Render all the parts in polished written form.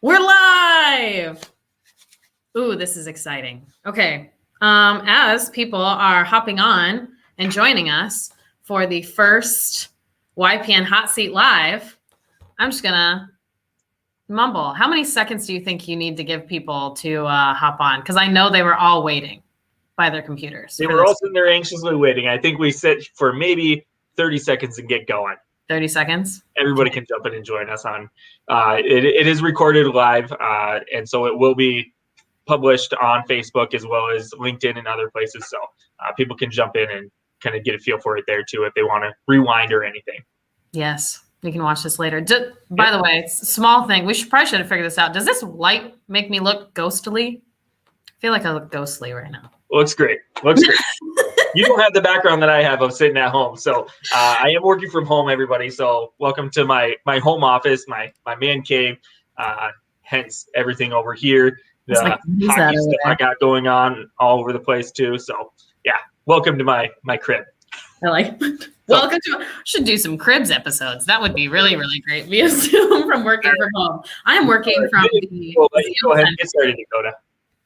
We're live. Ooh, this is exciting. Okay. As people are hopping on and joining us for the first YPN Hot Seat Live, I'm just gonna mumble. How many seconds do you think you need to give people to hop on? Because I know they were all waiting by their computers. They were all sitting there anxiously waiting. I think we sit for maybe 30 seconds and get going. 30 seconds. Everybody can jump in and join us on. It is recorded live, and so it will be published on Facebook as well as LinkedIn and other places. So people can jump in and kind of get a feel for it there too if they want to rewind or anything. Yes, we can watch this later. By the way, small thing. We probably should have figured this out. Does this light make me look ghostly? I feel like I look ghostly right now. Looks great. Looks great. You don't have the background that I have of sitting at home. So I am working from home, everybody. So welcome to my home office, my man cave, hence everything over here. The hockey stuff I got going on all over the place too. So yeah, welcome to my crib. I like welcome to should do some cribs episodes. That would be really, really great via Zoom from working from home. I'm working from the go ahead and get started, Dakotah.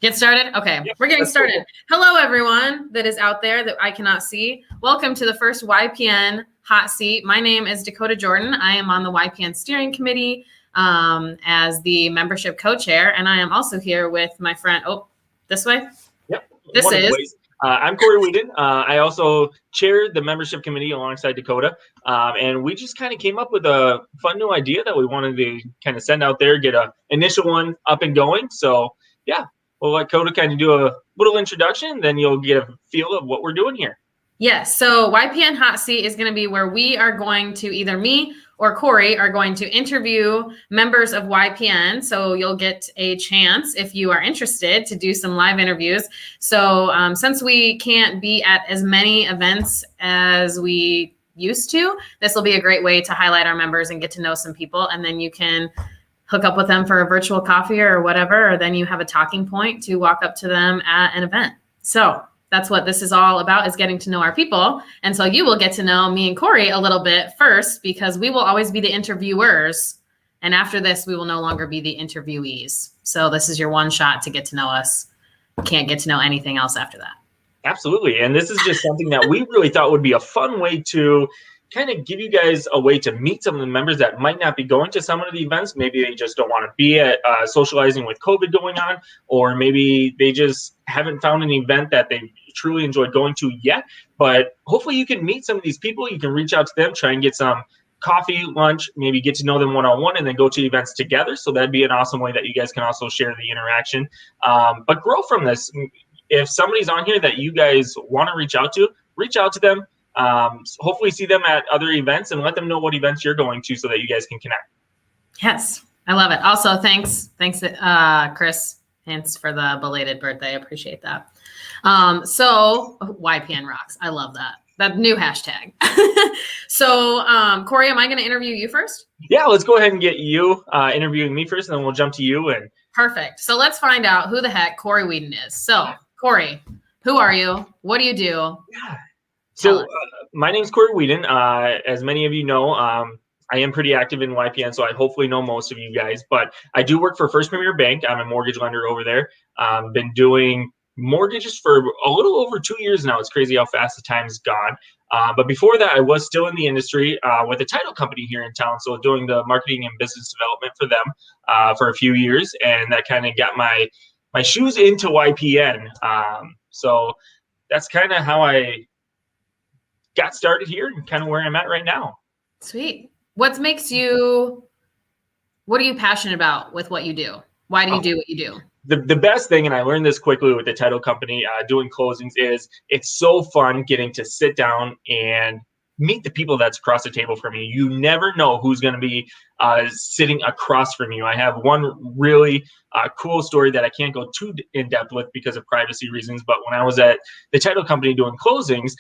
Get started? Okay, yeah, we're getting started. Cool. Hello, everyone that is out there that I cannot see. Welcome to the first YPN Hot Seat. My name is Dakotah Jordan. I am on the YPN Steering Committee as the membership co-chair, and I am also here with my friend. Oh, this way? Yep. This is. I'm Cory Weeden. I also chaired the membership committee alongside Dakotah, and we just kind of came up with a fun new idea that we wanted to kind of send out there, get an initial one up and going. So, yeah. We'll let Dakotah kind of do a little introduction, then you'll get a feel of what we're doing here. Yes. So YPN Hot Seat is going to be where we are going to either me or Cory are going to interview members of YPN. So you'll get a chance if you are interested to do some live interviews. So since we can't be at as many events as we used to, this will be a great way to highlight our members and get to know some people. And then you can hook up with them for a virtual coffee or whatever, or then you have a talking point to walk up to them at an event. So that's what this is all about, is getting to know our people. And so you will get to know me and Cory a little bit first, because we will always be the interviewers. And after this, we will no longer be the interviewees. So this is your one shot to get to know us. Can't get to know anything else after that. Absolutely. And this is just something that we really thought would be a fun way to kind of give you guys a way to meet some of the members that might not be going to some of the events. Maybe they just don't want to be at socializing with COVID going on, or maybe they just haven't found an event that they truly enjoyed going to yet. But hopefully you can meet some of these people. You can reach out to them, try and get some coffee, lunch, maybe get to know them one-on-one, and then go to events together. So that'd be an awesome way that you guys can also share the interaction. But grow from this. If somebody's on here that you guys want to reach out to them. Hopefully see them at other events and let them know what events you're going to so that you guys can connect. Yes, I love it. Also, thanks, Chris, hence for the belated birthday. I appreciate that. So YPN rocks. I love that new hashtag. So Cory, am I going to interview you first? Yeah, let's go ahead and get you interviewing me first, and then we'll jump to you. And perfect. So let's find out who the heck Cory Weeden is. So Cory, who are you? What do you do? Yeah. So my name's Cory Weeden. As many of you know, I am pretty active in YPN, so I hopefully know most of you guys. But I do work for First Premier Bank. I'm a mortgage lender over there. Been doing mortgages for a little over 2 years now. It's crazy how fast the time's gone. But before that, I was still in the industry with a title company here in town. So doing the marketing and business development for them for a few years. And that kind of got my shoes into YPN. So that's kind of how I got started here and kind of where I'm at right now. Sweet. What are you passionate about with what you do? Why do you do what you do? The best thing, and I learned this quickly with the title company doing closings, is it's so fun getting to sit down and meet the people that's across the table from you. You never know who's going to be sitting across from you. I have one really cool story that I can't go too in depth with because of privacy reasons. But when I was at the title company doing closings,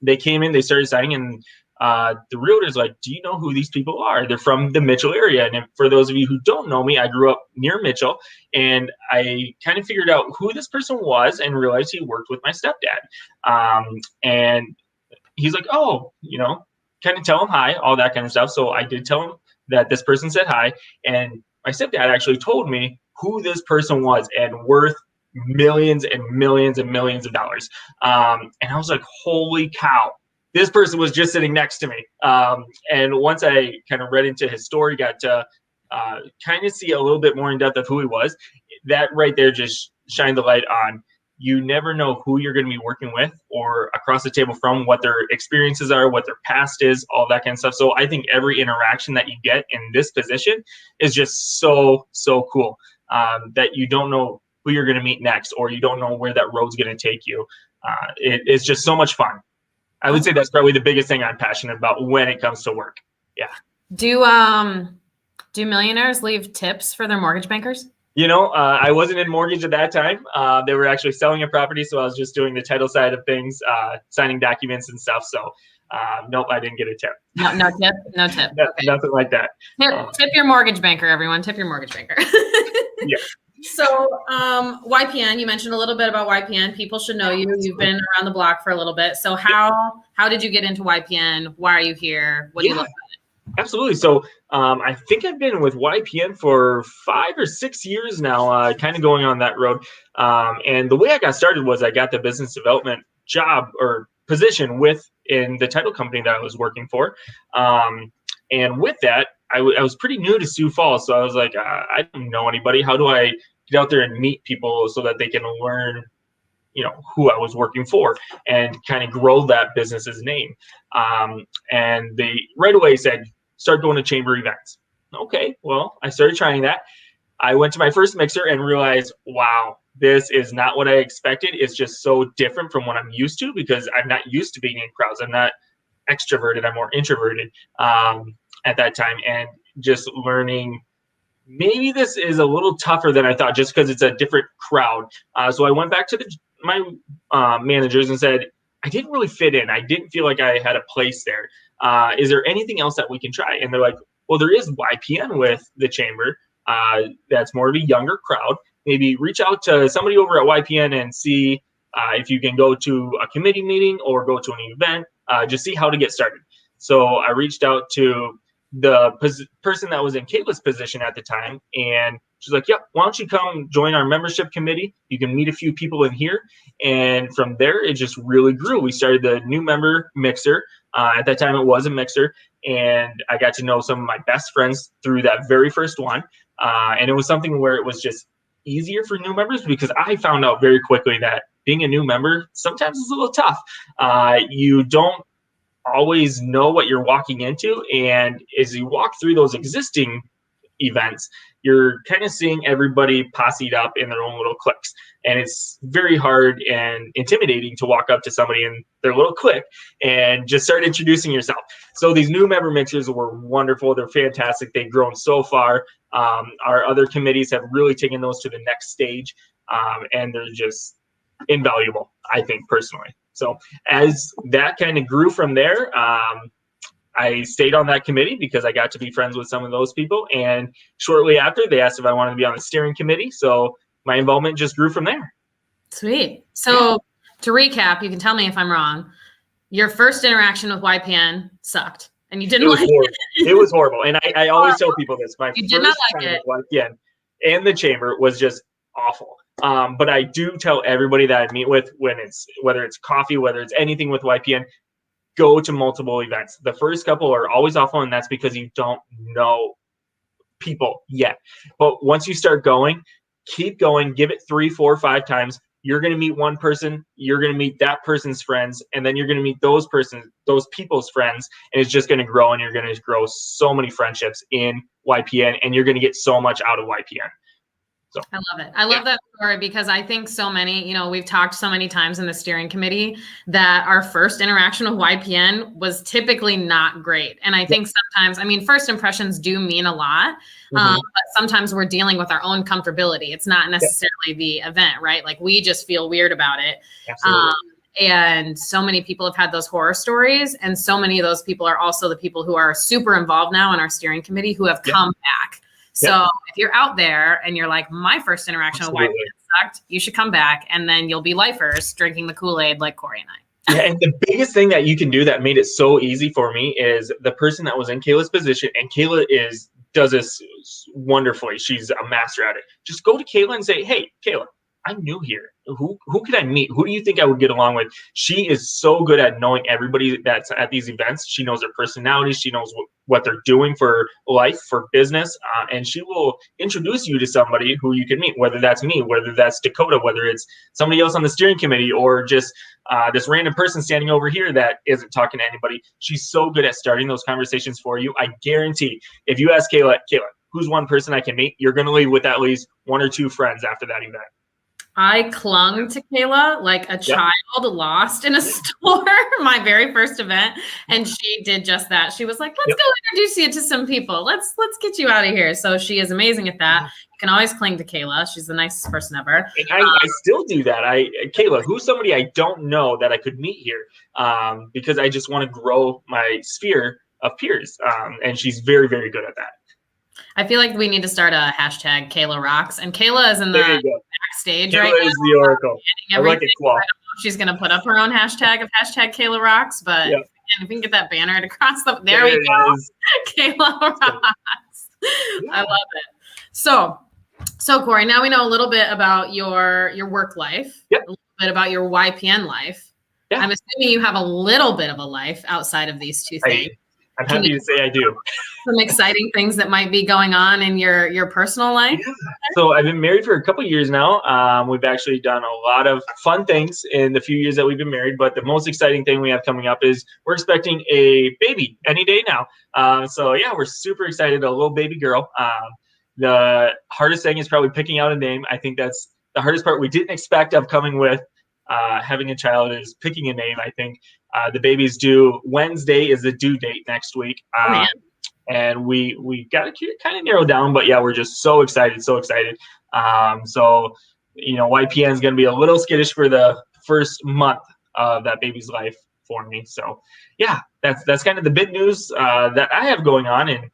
they came in, they started signing, and the realtor's like, do you know who these people are? They're from the Mitchell area. And for those of you who don't know me, I grew up near Mitchell, and I kind of figured out who this person was and realized he worked with my stepdad. And he's like, oh, kind of tell him hi, all that kind of stuff. So I did tell him that this person said hi, and my stepdad actually told me who this person was and worth millions and millions and millions of dollars. And I was like, holy cow, this person was just sitting next to me. And once I kind of read into his story, got to kind of see a little bit more in depth of who he was, that right there just shined the light on, you never know who you're going to be working with or across the table from, what their experiences are, what their past is, all that kind of stuff. So I think every interaction that you get in this position is just so, so cool, that you don't know who you're going to meet next, or you don't know where that road's going to take you. It's just so much fun. I would say that's probably the biggest thing I'm passionate about when it comes to work. Yeah. Do millionaires leave tips for their mortgage bankers? I wasn't in mortgage at that time. They were actually selling a property, so I was just doing the title side of things, signing documents and stuff. So, nope, I didn't get a tip. No tip? No tip. No, Okay. Nothing like that. Tip your mortgage banker, everyone. Tip your mortgage banker. Yeah. So, YPN, you mentioned a little bit about YPN. People should know you. You've been around the block for a little bit. So how did you get into YPN? Why are you here? What do you look at? Absolutely. So I think I've been with YPN for 5 or 6 years now, kind of going on that road. And the way I got started was I got the business development job or position in the title company that I was working for. And with that, I was pretty new to Sioux Falls. So I was like, I don't know anybody. How do I get out there and meet people so that they can learn, who I was working for and kind of grow that business's name. And they right away said, start going to chamber events. Okay, well, I started trying that. I went to my first mixer and realized, wow, this is not what I expected. It's just so different from what I'm used to, because I'm not used to being in crowds. I'm not extroverted. I'm more introverted at that time. And just learning, maybe this is a little tougher than I thought, just because it's a different crowd. So I went back to my managers and said, I didn't really fit in. I didn't feel like I had a place there. Is there anything else that we can try? And they're like, well, there is YPN with the chamber. That's more of a younger crowd. Maybe reach out to somebody over at YPN and see if you can go to a committee meeting or go to an event. Just see how to get started. So I reached out to the person that was in Kayla's position at the time, and she's like, "Yep, why don't you come join our membership committee? You can meet a few people in here." And from there, it just really grew. We started the new member mixer. At that time, it was a mixer, and I got to know some of my best friends through that very first one. And it was something where it was just easier for new members, because I found out very quickly that being a new member sometimes is a little tough. You don't always know what you're walking into, and as you walk through those existing events, you're kind of seeing everybody posseed up in their own little cliques, and it's very hard and intimidating to walk up to somebody in their little clique and just start introducing yourself. So these new member mixers were wonderful. They're fantastic. They've grown so far. Our other committees have really taken those to the next stage, and they're just invaluable, I think, personally. So as that kind of grew from there, I stayed on that committee because I got to be friends with some of those people. And shortly after, they asked if I wanted to be on the steering committee. So my involvement just grew from there. Sweet. So to recap, you can tell me if I'm wrong. Your first interaction with YPN sucked, and you didn't like it. It was horrible. And I always tell people this. My you first did not like time it. with YPN and the chamber was just awful. But I do tell everybody that I meet with, whether it's coffee, whether it's anything with YPN, go to multiple events. The first couple are always awful, and that's because you don't know people yet. But once you start going, keep going, give it 3, 4, 5 times. You're going to meet one person, you're going to meet that person's friends, and then you're going to meet those people's friends, and it's just going to grow, and you're going to grow so many friendships in YPN, and you're going to get so much out of YPN. So, I love it. I love that story, because I think so many, we've talked so many times in the steering committee that our first interaction with YPN was typically not great. And I think sometimes, first impressions do mean a lot, but sometimes we're dealing with our own comfortability. It's not necessarily the event, right? Like, we just feel weird about it. Absolutely. And so many people have had those horror stories. And so many of those people are also the people who are super involved now in our steering committee who have come back. So if you're out there and you're like, my first interaction with YPN sucked, you should come back, and then you'll be lifers drinking the Kool-Aid like Cory and I. Yeah, and the biggest thing that you can do that made it so easy for me is the person that was in Kayla's position, and Kayla is does this wonderfully. She's a master at it. Just go to Kayla and say, hey, Kayla, I'm new here. Who can I meet? Who do you think I would get along with? She is so good at knowing everybody that's at these events. She knows their personalities. She knows what they're doing for life, for business, and she will introduce you to somebody who you can meet, whether that's me, whether that's Dakotah, whether it's somebody else on the steering committee, or just this random person standing over here that isn't talking to anybody. She's so good at starting those conversations for you. I guarantee if you ask Kayla, who's one person I can meet, you're going to leave with at least 1 or 2 friends after that event. I clung to Kayla like a child lost in a store, my very first event, and she did just that. She was like, let's go introduce you to some people. Let's get you out of here. So she is amazing at that. You can always cling to Kayla. She's the nicest person ever. And I still do that. Kayla, who's somebody I don't know that I could meet here, because I just want to grow my sphere of peers, and she's very, very good at that. I feel like we need to start a hashtag Kayla Rocks, and Kayla is in the backstage right now. Kayla is the oracle. I like it. Cool. I don't know if she's going to put up her own hashtag of hashtag Kayla Rocks, but if we can get that banner across there we go. Kayla Rocks. I love it. So Cory, now we know a little bit about your work life, a little bit about your YPN life. I'm assuming you have a little bit of a life outside of these two things. I'm happy to say I do. Some exciting things that might be going on in your personal life? Yeah. So I've been married for a couple of years now. We've actually done a lot of fun things in the few years that we've been married, but the most exciting thing we have coming up is we're expecting a baby any day now. We're super excited, a little baby girl. The hardest thing is probably picking out a name. I think that's the hardest part we didn't expect of coming with having a child is picking a name. I think the baby's due Wednesday is the due date next week. And we got to kind of narrow down, but we're just so excited. YPN is going to be a little skittish for the first month of that baby's life for me. So that's kind of the big news that I have going on. And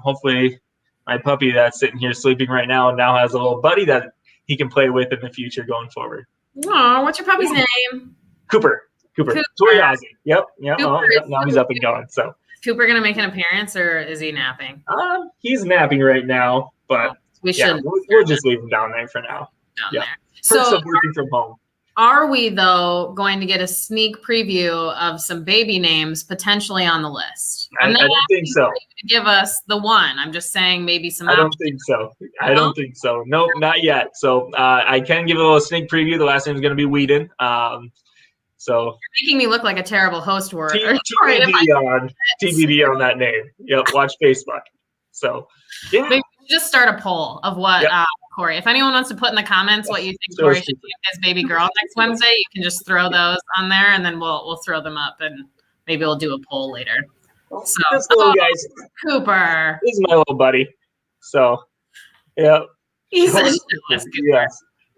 hopefully my puppy that's sitting here sleeping right now has a little buddy that he can play with in the future going forward. Oh, what's your puppy's name? Cooper. Toriazi. Yep. Now he's up and going. So is Cooper gonna make an appearance, or is he napping? He's napping right now, but we'll just leave him down there for now. There. So working from home. Are we though going to get a sneak preview of some baby names potentially on the list? I don't think so. To give us the one. I'm just saying maybe some. I don't think so. Nope, not yet. So I can give a little sneak preview. The last name is going to be Weeden. So you're making me look like a terrible host word. TBD on that name. Yep. Watch Facebook. So maybe just start a poll of what Cory. If anyone wants to put in the comments what you think Cory should do his baby girl next Wednesday, you can just throw those on there, and then we'll throw them up, and maybe we'll do a poll later. So this little guy's Cooper. This is my little buddy. So he's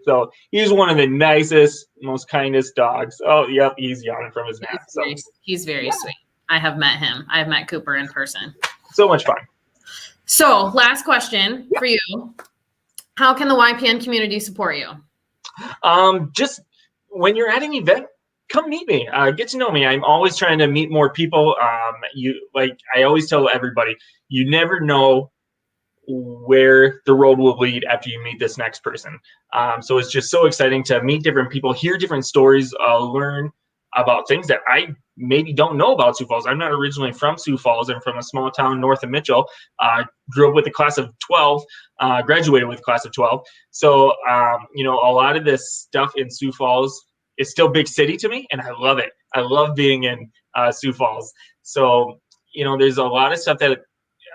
So he's one of the nicest, most kindest dogs. Oh, yep, he's yawning from his nap. He's very sweet. I have met him. I have met Cooper in person. So much fun. So last question for you. How can the YPN community support you? Just when you're at an event, come meet me. Get to know me. I'm always trying to meet more people. I always tell everybody, you never know where the road will lead after you meet this next person. So it's just so exciting to meet different people, hear different stories, learn about things that I maybe don't know about Sioux Falls. I'm not originally from Sioux Falls. I'm from a small town north of Mitchell. Grew up with the class of 12, graduated with the class of 12. So, a lot of this stuff in Sioux Falls is still big city to me, and I love it. I love being in Sioux Falls. So, there's a lot of stuff that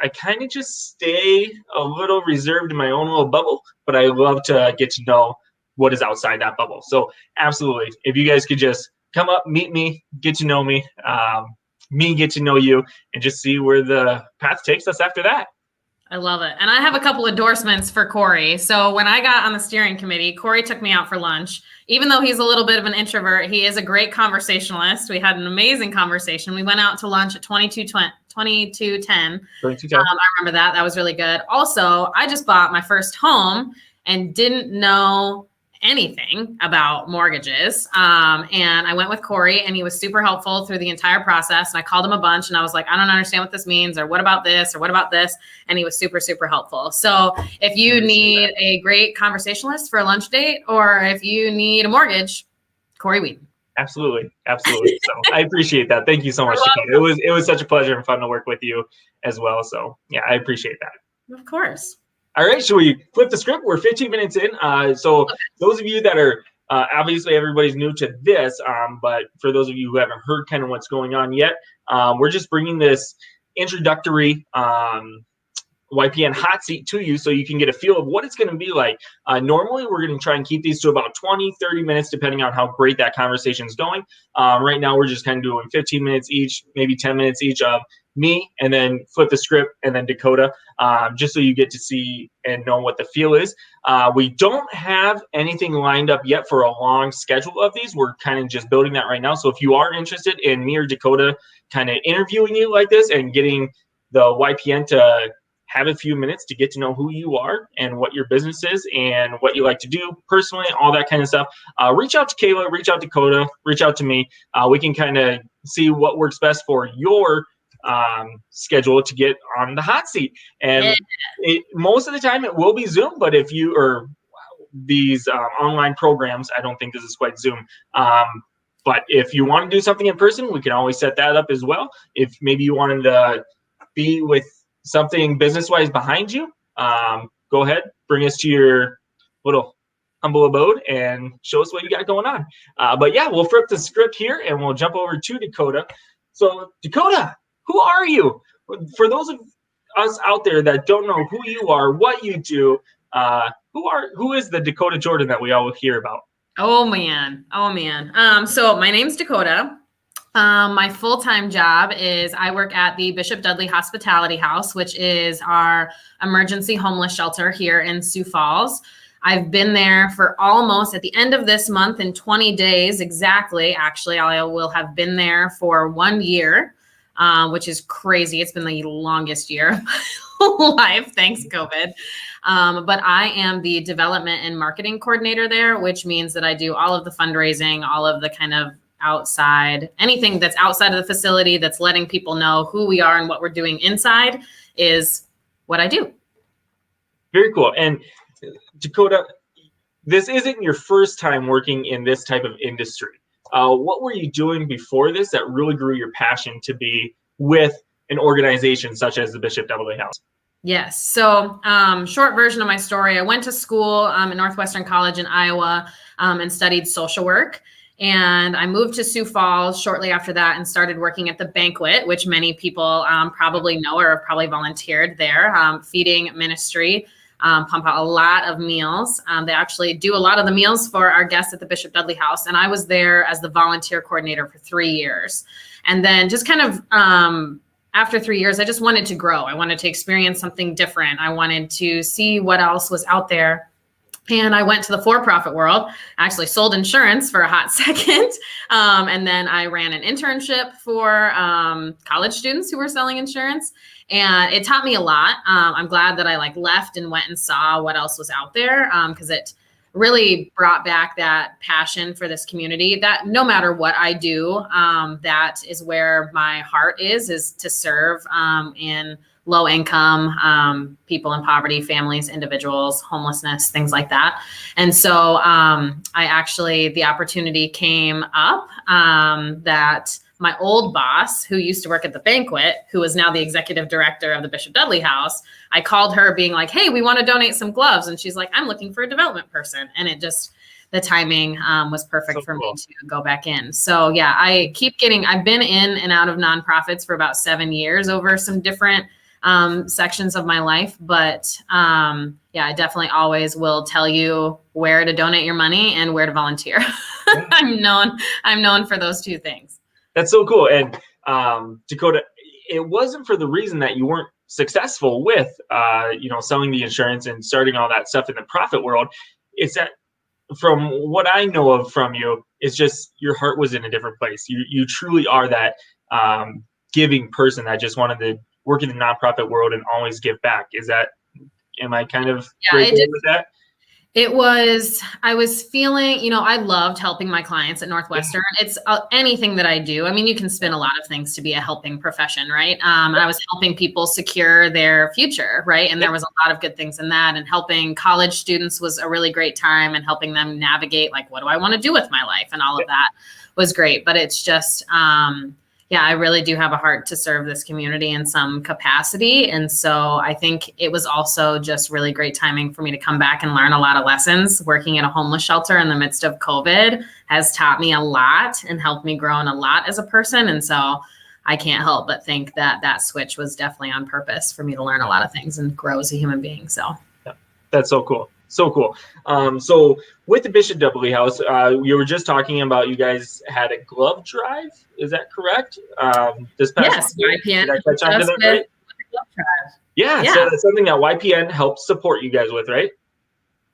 I kind of just stay a little reserved in my own little bubble, but I love to get to know what is outside that bubble. So absolutely, if you guys could just come up, meet me, get to know me, me get to know you, and just see where the path takes us after that. I love it. And I have a couple endorsements for Cory. So when I got on the steering committee, Cory took me out for lunch. Even though he's a little bit of an introvert, he is a great conversationalist. We had an amazing conversation. We went out to lunch at 2210. I remember that. That was really good. Also, I just bought my first home and didn't know anything about mortgages. And I went with Cory, and he was super helpful through the entire process. And I called him a bunch, and I was like, I don't understand what this means, or what about this, or what about this? And he was super, super helpful. So if you need a great conversationalist for a lunch date, or if you need a mortgage, Cory Weeden. Absolutely. Absolutely. So I appreciate that. Thank you so much, Dakotah. It was such a pleasure and fun to work with you as well. So yeah, I appreciate that. Of course. All right, should we flip the script? We're 15 minutes in. So those of you that are, obviously everybody's new to this, but for those of you who haven't heard kind of what's going on yet, we're just bringing this introductory YPN Hot Seat to you so you can get a feel of what it's going to be like. Normally, we're going to try and keep these to about 20, 30 minutes, depending on how great that conversation is going. Right now, we're just kind of doing 15 minutes each, maybe 10 minutes each of me, and then flip the script, and then Dakotah, just so you get to see and know what the feel is. We don't have anything lined up yet for a long schedule of these. We're kind of just building that right now. So if you are interested in me or Dakotah kind of interviewing you like this and getting the YPN to have a few minutes to get to know who you are and what your business is and what you like to do personally, all that kind of stuff, reach out to Kayla, reach out to Dakotah, reach out to me. We can kind of see what works best for your schedule to get on the hot seat. And most of the time it will be Zoom, but if you or these online programs, I don't think this is quite Zoom. But if you want to do something in person, we can always set that up as well. If maybe you wanted to be with something business-wise behind you, go ahead, bring us to your little humble abode and show us what you got going on. But yeah, we'll flip the script here and we'll jump over to Dakotah. So Dakotah, who are you? For those of us out there that don't know who you are, what you do, who is the Dakotah Jordan that we all hear about? Oh man. So my name's Dakotah. My full-time job is I work at the Bishop Dudley Hospitality House, which is our emergency homeless shelter here in Sioux Falls. I've been there for almost, at the end of this month, in 20 days exactly. Actually, I will have been there for 1 year, which is crazy. It's been the longest year of my life, thanks COVID. But I am the development and marketing coordinator there, which means that I do all of the fundraising, all of the kind of outside, anything that's outside of the facility that's letting people know who we are and what we're doing inside is what I do. Very cool. And Dakotah, this isn't your first time working in this type of industry. What were you doing before this that really grew your passion to be with an organization such as the Bishop Dudley House? Yes. So short version of my story, I went to school at Northwestern College in Iowa and studied social work. And I moved to Sioux Falls shortly after that and started working at the banquet, which many people probably know or have probably volunteered there, feeding ministry, pump out a lot of meals. They actually do a lot of the meals for our guests at the Bishop Dudley House. And I was there as the volunteer coordinator for 3 years. And then just kind of after 3 years, I just wanted to grow. I wanted to experience something different. I wanted to see what else was out there. And I went to the for-profit world. I actually sold insurance for a hot second. And then I ran an internship for college students who were selling insurance. And it taught me a lot. I'm glad that I left and went and saw what else was out there, because it really brought back that passion for this community that no matter what I do, that is where my heart is to serve in low income, people in poverty, families, individuals, homelessness, things like that. And so the opportunity came up that my old boss, who used to work at the banquet, who is now the executive director of the Bishop Dudley House, I called her being like, hey, we want to donate some gloves. And she's like, I'm looking for a development person. And the timing was perfect for me to go back in. So yeah, I've been in and out of nonprofits for about 7 years over some different sections of my life. But I definitely always will tell you where to donate your money and where to volunteer. Yeah. I'm known for those two things. That's so cool. And Dakotah, it wasn't for the reason that you weren't successful with, selling the insurance and starting all that stuff in the profit world. It's that from what I know of from you, it's just your heart was in a different place. You truly are that giving person that just wanted to work in the nonprofit world and always give back. Am I kind of great with that? I was feeling, I loved helping my clients at Northwestern. It's anything that I do. I mean, you can spin a lot of things to be a helping profession, right? I was helping people secure their future, right? And there was a lot of good things in that. And helping college students was a really great time, and helping them navigate, like, what do I want to do with my life? And all of that was great. But it's just, yeah, I really do have a heart to serve this community in some capacity. And so I think it was also just really great timing for me to come back and learn a lot of lessons. Working at a homeless shelter in the midst of COVID has taught me a lot and helped me grow in a lot as a person. And so I can't help but think that that switch was definitely on purpose for me to learn a lot of things and grow as a human being. So yeah, that's so cool. So cool. So with the Bishop Dudley House, you were just talking about you guys had a glove drive. Is that correct? This past YPN. Did I catch on to that right? Glove drive. Yeah. So that's something that YPN helps support you guys with, right?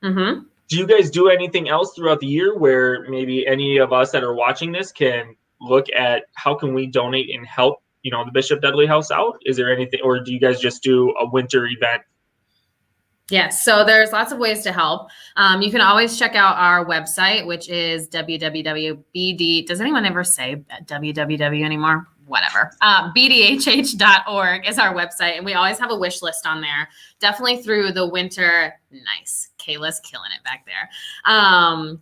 Mm-hmm. Do you guys do anything else throughout the year where maybe any of us that are watching this can look at how can we donate and help, the Bishop Dudley House out? Is there anything, or do you guys just do a winter event? Yes. So there's lots of ways to help. You can always check out our website, which is www.bd. Does anyone ever say www anymore? Whatever. BDHH.org is our website. And we always have a wish list on there. Definitely through the winter. Nice. Kayla's killing it back there.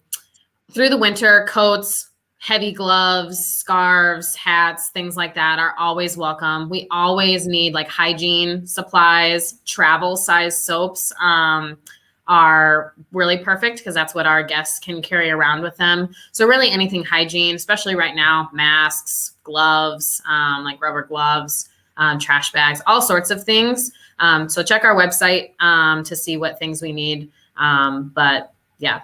Through the winter, coats, heavy gloves, scarves, hats, things like that are always welcome. We always need like hygiene supplies, travel size soaps are really perfect because that's what our guests can carry around with them. So really anything hygiene, especially right now, masks, gloves, like rubber gloves, trash bags, all sorts of things. So check our website to see what things we need. But yeah,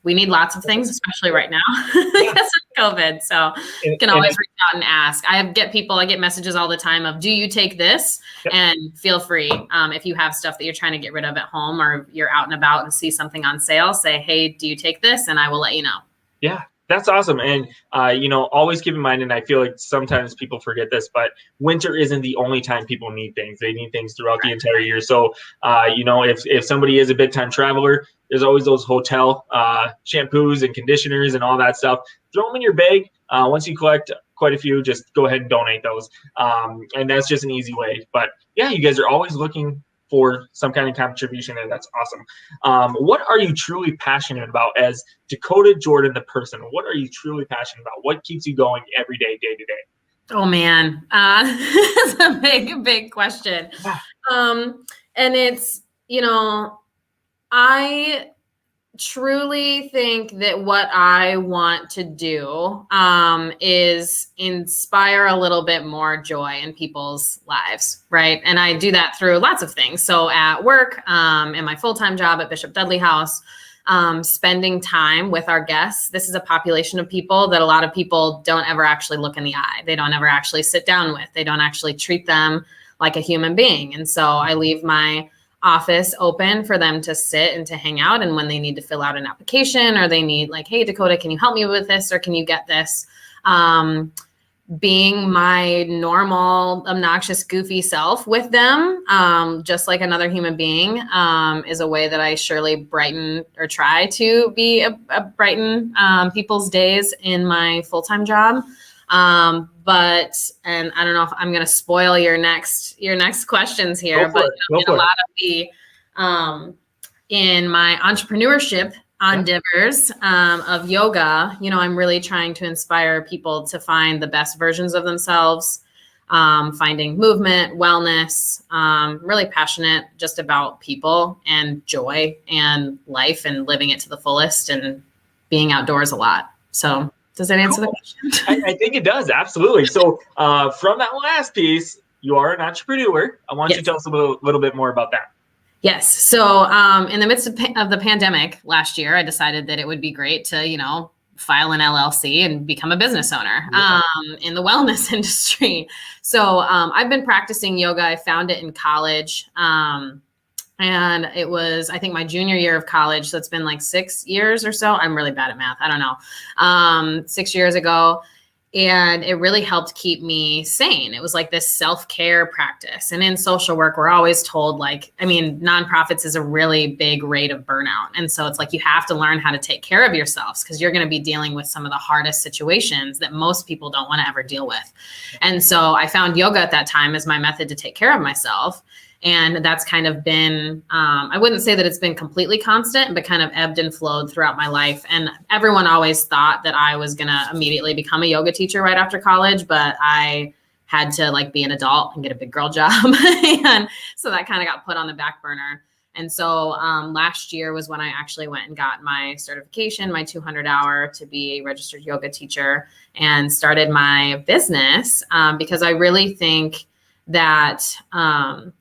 we need lots of things, especially right now because of COVID. So you can always reach out and ask. I get messages all the time of, do you take this? Yep. And feel free. If you have stuff that you're trying to get rid of at home, or you're out and about and see something on sale, say, hey, do you take this? And I will let you know. Yeah, that's awesome. And, always keep in mind, and I feel like sometimes people forget this, but winter isn't the only time people need things. They need things throughout the entire year. So, if somebody is a big time traveler, there's always those hotel shampoos and conditioners and all that stuff. Throw them in your bag. Once you collect quite a few, just go ahead and donate those. And that's just an easy way. But yeah, you guys are always looking for some kind of contribution, and that's awesome. What are you truly passionate about as Dakotah Jordan, the person? What are you truly passionate about? What keeps you going every day, day to day? Oh man, that's a big question. And it's, I truly think that what I want to do is inspire a little bit more joy in people's lives, right? And I do that through lots of things. So at work, in my full-time job at Bishop Dudley House, spending time with our guests. This is a population of people that a lot of people don't ever actually look in the eye. They don't ever actually sit down with. They don't actually treat them like a human being. And so I leave my office open for them to sit and to hang out. And when they need to fill out an application, or they need like, hey, Dakotah, can you help me with this? Or can you get this? Being my normal, obnoxious, goofy self with them, just like another human being, is a way that I surely brighten, or try to be a brighten people's days in my full-time job. And I don't know if I'm going to spoil your next questions here, but a lot of the, in my entrepreneurship endeavors, of yoga, I'm really trying to inspire people to find the best versions of themselves, finding movement, wellness, really passionate just about people and joy and life and living it to the fullest and being outdoors a lot. So does that answer the question? I think it does. Absolutely. So from that last piece, you are an entrepreneur. I want you to tell us a little bit more about that. Yes. So in the midst of the pandemic last year, I decided that it would be great to, file an LLC and become a business owner in the wellness industry. So I've been practicing yoga. I found it in college. And it was, I think, my junior year of college. So it's been like 6 years or so. I'm really bad at math. I don't know. 6 years ago. And it really helped keep me sane. It was like this self-care practice. And in social work, we're always told, like, I mean, nonprofits is a really big rate of burnout. And so it's like you have to learn how to take care of yourselves, because you're going to be dealing with some of the hardest situations that most people don't want to ever deal with. And so I found yoga at that time as my method to take care of myself. And that's kind of been, I wouldn't say that it's been completely constant, but kind of ebbed and flowed throughout my life. And everyone always thought that I was going to immediately become a yoga teacher right after college, but I had to like be an adult and get a big girl job. And so that kind of got put on the back burner. And so last year was when I actually went and got my certification, my 200-hour to be a registered yoga teacher, and started my business because I really think that,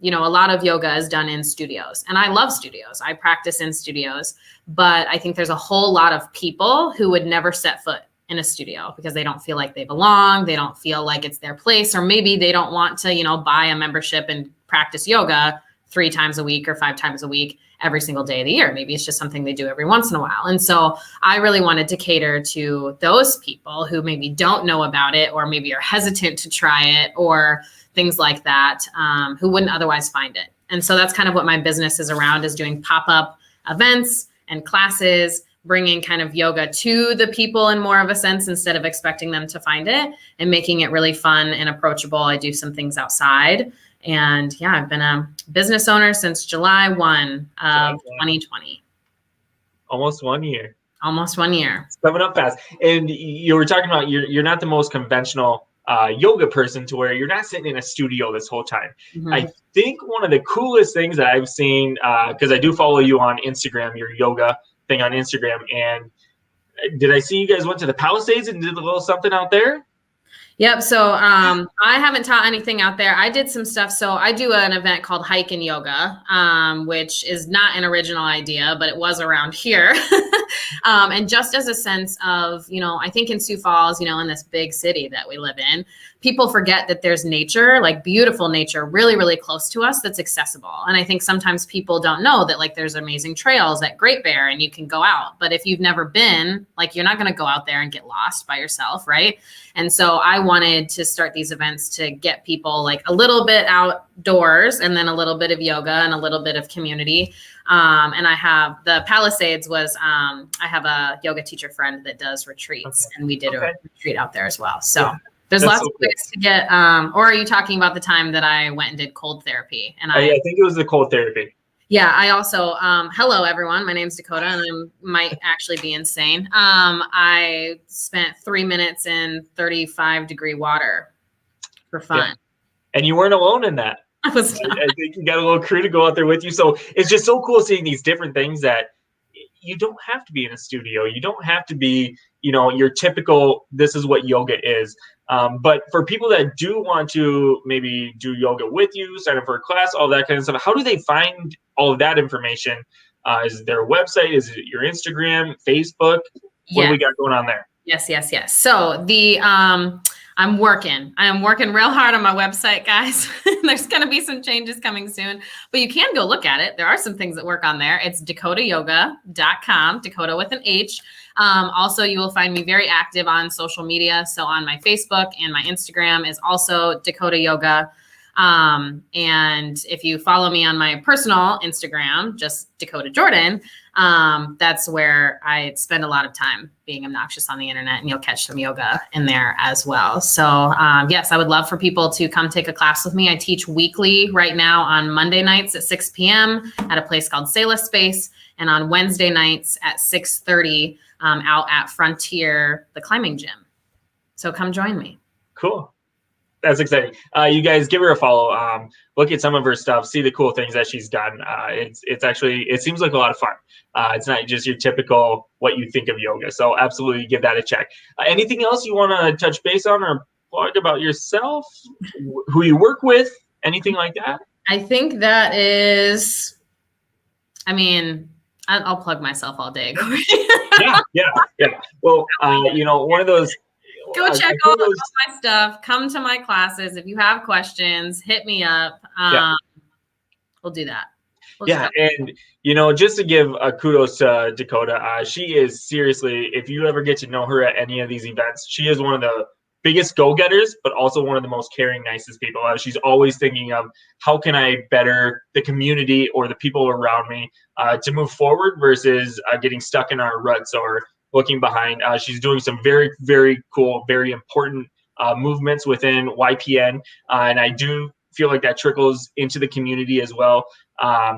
you know, a lot of yoga is done in studios, and I love studios. I practice in studios, but I think there's a whole lot of people who would never set foot in a studio because they don't feel like they belong. They don't feel like it's their place, or maybe they don't want to, you know, buy a membership and practice yoga 3 times a week or 5 times a week every single day of the year. Maybe it's just something they do every once in a while. And so I really wanted to cater to those people who maybe don't know about it, or maybe are hesitant to try it, or things like that, who wouldn't otherwise find it. And so that's kind of what my business is around, is doing pop-up events and classes, bringing kind of yoga to the people in more of a sense, instead of expecting them to find it, and making it really fun and approachable. I do some things outside. And yeah, I've been a business owner since July 1 of 2020. Almost 1 year. Almost 1 year. It's coming up fast. And you were talking about you're not the most conventional yoga person, to where you're not sitting in a studio this whole time. Mm-hmm. I think one of the coolest things that I've seen, because I do follow you on Instagram, your yoga thing on Instagram, and did I see you guys went to the Palisades and did a little something out there? Yep. So I haven't taught anything out there. I did some stuff. So I do an event called Hike and Yoga, which is not an original idea, but it was around here. And just as a sense of, you know, I think in Sioux Falls, you know, in this big city that we live in, people forget that there's nature, like beautiful nature, really, really close to us that's accessible. And I think sometimes people don't know that, like, there's amazing trails at Great Bear and you can go out. But if you've never been, like, you're not going to go out there and get lost by yourself, right? And so I wanted to start these events to get people like a little bit outdoors, and then a little bit of yoga and a little bit of community. And I have the Palisades was, I have a yoga teacher friend that does retreats, and we did a retreat out there as well. So there's lots of ways to get, or are you talking about the time that I went and did cold therapy? And I think it was the cold therapy. Yeah, I also, hello everyone, my name's Dakotah, and I might actually be insane. I spent 3 minutes in 35-degree water for fun. Yeah. And you weren't alone in that. I was not. I think you got a little crew to go out there with you. So it's just so cool seeing these different things that you don't have to be in a studio. You don't have to be, you know, your typical, this is what yoga is. But for people that do want to maybe do yoga with you, sign up for a class, all that kind of stuff, how do they find all of that information? Is there a website? Is it your Instagram, Facebook? What do we got going on there? Yes. So the, I am working real hard on my website, guys. There's going to be some changes coming soon, but you can go look at it. There are some things that work on there. It's dakotahyoga.com, Dakotah with an H. Also, you will find me very active on social media. So on my Facebook and my Instagram is also Dakotah Yoga. And if you follow me on my personal Instagram, just Dakotah Jordan, that's where I spend a lot of time being obnoxious on the internet, and you'll catch some yoga in there as well. So, yes, I would love for people to come take a class with me. I teach weekly right now on Monday nights at 6 p.m. at a place called Selah Space, and on Wednesday nights at 6:30 out at Frontier, the climbing gym. So come join me. Cool. That's exciting. You guys give her a follow. Look at some of her stuff. See the cool things that she's done. It's actually, it seems like a lot of fun. It's not just your typical what you think of yoga. So absolutely give that a check. Anything else you want to touch base on or plug about yourself, who you work with, anything like that? I think that is, I mean, I'll plug myself all day. Yeah. Well, you know, one of those. Go check all my stuff. Come to my classes. If you have questions, hit me up. We'll do that. And, you know, just to give a kudos to Dakotah, she is seriously, if you ever get to know her at any of these events, she is one of the biggest go-getters, but also one of the most caring, nicest people. She's always thinking of how can I better the community or the people around me to move forward versus getting stuck in our ruts or looking behind. She's doing some very, very cool, very important movements within YPN, and I do feel like that trickles into the community as well.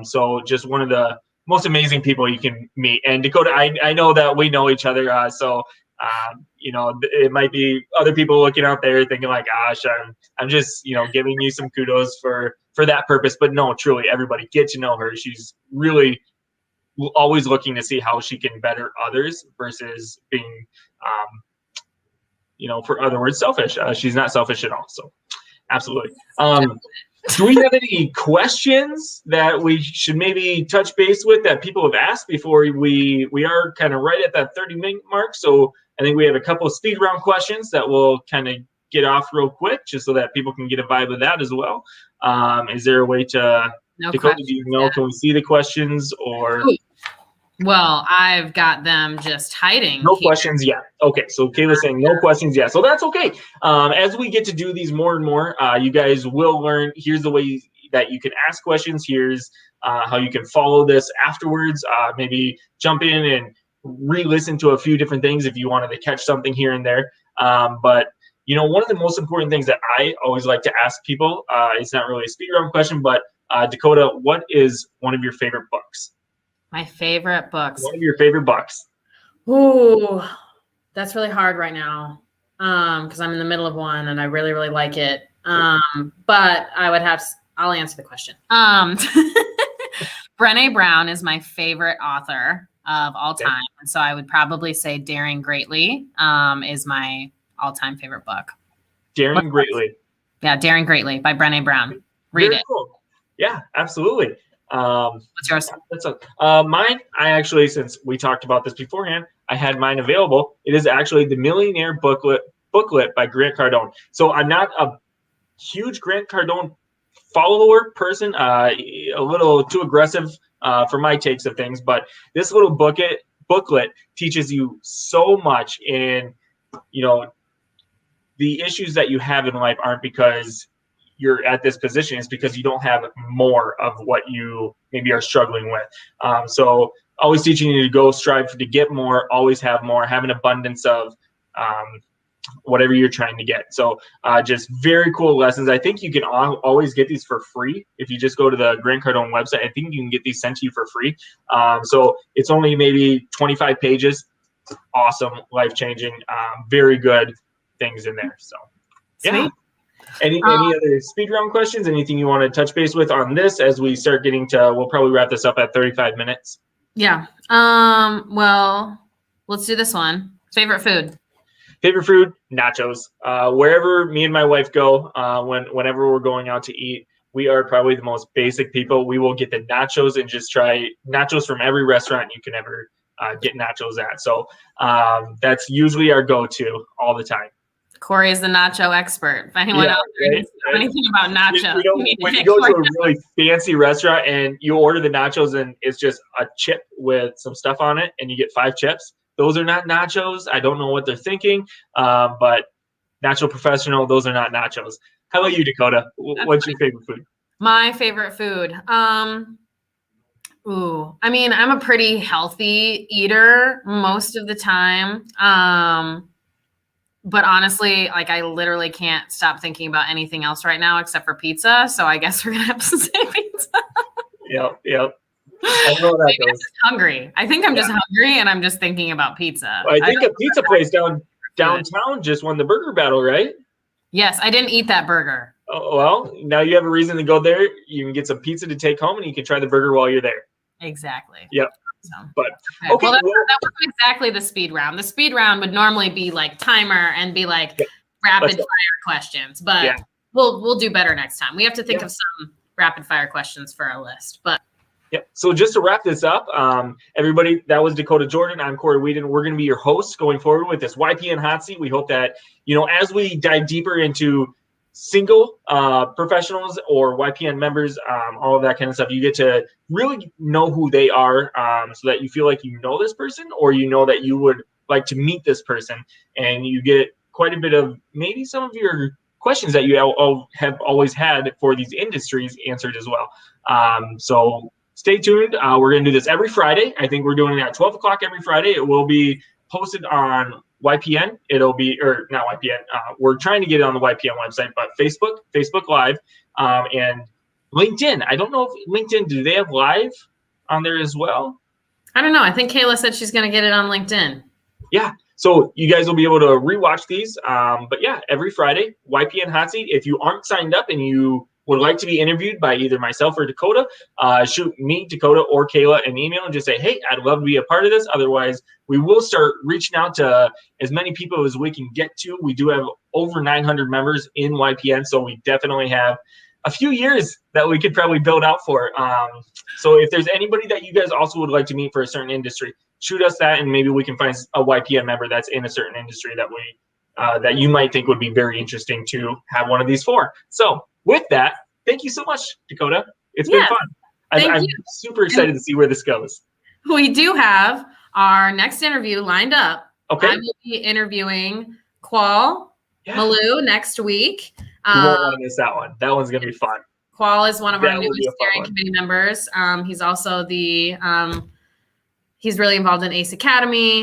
So just one of the most amazing people you can meet. And Dakotah, I know that we know each other, so it might be other people looking out there thinking like, gosh, I'm just, giving you some kudos for that purpose. But no, truly, everybody get to know her. She's really always looking to see how she can better others versus being, for other words, selfish. She's not selfish at all. So absolutely. Do we have any questions that we should maybe touch base with that people have asked before we are kind of right at that 30-minute mark? So I think we have a couple of speed round questions that we'll kind of get off real quick just so that people can get a vibe of that as well. Is there a way to, Dakotah, do you know, can we see the questions or? Well, I've got them just hiding. No questions yet. Okay, so Kayla's saying no questions yet. So that's okay. As we get to do these more and more, you guys will learn. Here's the way that you can ask questions. Here's how you can follow this afterwards. Maybe jump in and re-listen to a few different things if you wanted to catch something here and there. But one of the most important things that I always like to ask people, it's not really a speed round question, but Dakotah, what is one of your favorite books? My favorite books. One of your favorite books. Ooh, that's really hard right now because I'm in the middle of one and I really, really like it. But I'll answer the question. Brené Brown is my favorite author of all time. And so I would probably say Daring Greatly is my all-time favorite book. Daring Greatly. Yeah, Daring Greatly by Brené Brown. Read it. Cool. Yeah, absolutely. What's yours? Mine, I actually, since we talked about this beforehand, I had mine available. It is actually the Millionaire Booklet by Grant Cardone. So I'm not a huge Grant Cardone follower person, a little too aggressive for my takes of things, but this little booklet teaches you so much in, the issues that you have in life aren't because you're at this position, is because you don't have more of what you maybe are struggling with. So always teaching you to go strive to get more, always have more, have an abundance of whatever you're trying to get. So just very cool lessons. I think you can always get these for free. If you just go to the Grant Cardone website, I think you can get these sent to you for free. So it's only maybe 25 pages. Awesome, life-changing, very good things in there. So yeah. Sweet. Any other speed round questions? Anything you want to touch base with on this as we start getting to, we'll probably wrap this up at 35 minutes. Yeah. Well, let's do this one. Favorite food? Favorite food? Nachos. Wherever me and my wife go, whenever we're going out to eat, we are probably the most basic people. We will get the nachos and just try nachos from every restaurant you can ever get nachos at. So that's usually our go-to all the time. Corey is the nacho expert. If anyone out there needs to know anything about nachos, when you go to a really fancy restaurant and you order the nachos and it's just a chip with some stuff on it and you get 5 chips, those are not nachos. I don't know what they're thinking, but Nacho Professional, those are not nachos. How about you, Dakotah? What's your favorite food? My favorite food. I'm a pretty healthy eater most of the time. But honestly, I literally can't stop thinking about anything else right now except for pizza. So I guess we're going to have to say pizza. Yep. I know that goes. I'm just hungry. I think I'm just hungry and I'm just thinking about pizza. Well, I think a pizza place downtown just won the burger battle, right? Yes, I didn't eat that burger. Oh, well, now you have a reason to go there. You can get some pizza to take home and you can try the burger while you're there. Exactly. Yep. So, but okay. Well, that wasn't exactly the speed round. The speed round would normally be timer and be rapid fire questions, but we'll do better next time. We have to think of some rapid fire questions for our list. But so just to wrap this up, everybody, that was Dakotah Jordan. I'm Cory Weeden. We're going to be your hosts going forward with this YPN Hot Seat. We hope that as we dive deeper into single professionals or YPN members, all of that kind of stuff, you get to really know who they are, so that you feel like you know this person or that you would like to meet this person, and you get quite a bit of maybe some of your questions that you have always had for these industries answered as well. So stay tuned. We're going to do this every Friday. I think we're doing it at 12 o'clock every Friday. It will be posted on YPN. It'll be, or not YPN. We're trying to get it on the YPN website, but Facebook Live, and LinkedIn. I don't know if LinkedIn, do they have live on there as well? I don't know. I think Kayla said she's going to get it on LinkedIn. Yeah. So you guys will be able to rewatch these. But yeah, every Friday, YPN Hot Seat. If you aren't signed up and you would like to be interviewed by either myself or Dakotah, shoot me, Dakotah, or Kayla an email and just say, hey, I'd love to be a part of this. Otherwise, we will start reaching out to as many people as we can get to. We do have over 900 members in YPN, so we definitely have a few years that we could probably build out for. So if there's anybody that you guys also would like to meet for a certain industry, shoot us that, and maybe we can find a YPN member that's in a certain industry that we that you might think would be very interesting to have one of these for. So with that, thank you so much, Dakotah. It's been fun. I'm super excited to see where this goes. We do have our next interview lined up. Okay. I will be interviewing Qual Malou next week. You won't want to miss that one. That one's going to be fun. Qual is one of our newest steering committee members. He's also he's really involved in Ace Academy.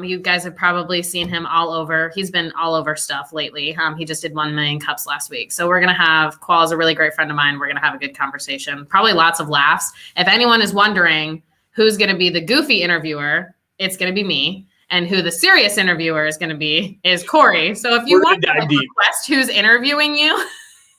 You guys have probably seen him all over. He's been all over stuff lately. He just did 1 million cups last week. So we're going to have, Qual is a really great friend of mine. We're going to have a good conversation. Probably lots of laughs. If anyone is wondering who's going to be the goofy interviewer, it's going to be me. And who the serious interviewer is going to be is Cory. So if you want to request who's interviewing you,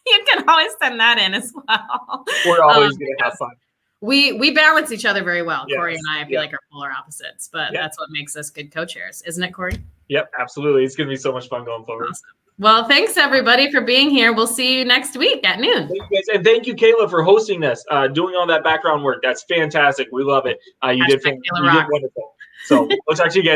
you can always send that in as well. We're always going to have fun. We balance each other very well. Yes. Cory and I feel like are polar opposites, but that's what makes us good co-chairs, isn't it, Cory? Yep, absolutely. It's going to be so much fun going forward. Awesome. Well, thanks everybody for being here. We'll see you next week at noon. Thank you guys. And thank you, Kayla, for hosting this, doing all that background work. That's fantastic. We love it. You did wonderful. So we'll talk to you guys.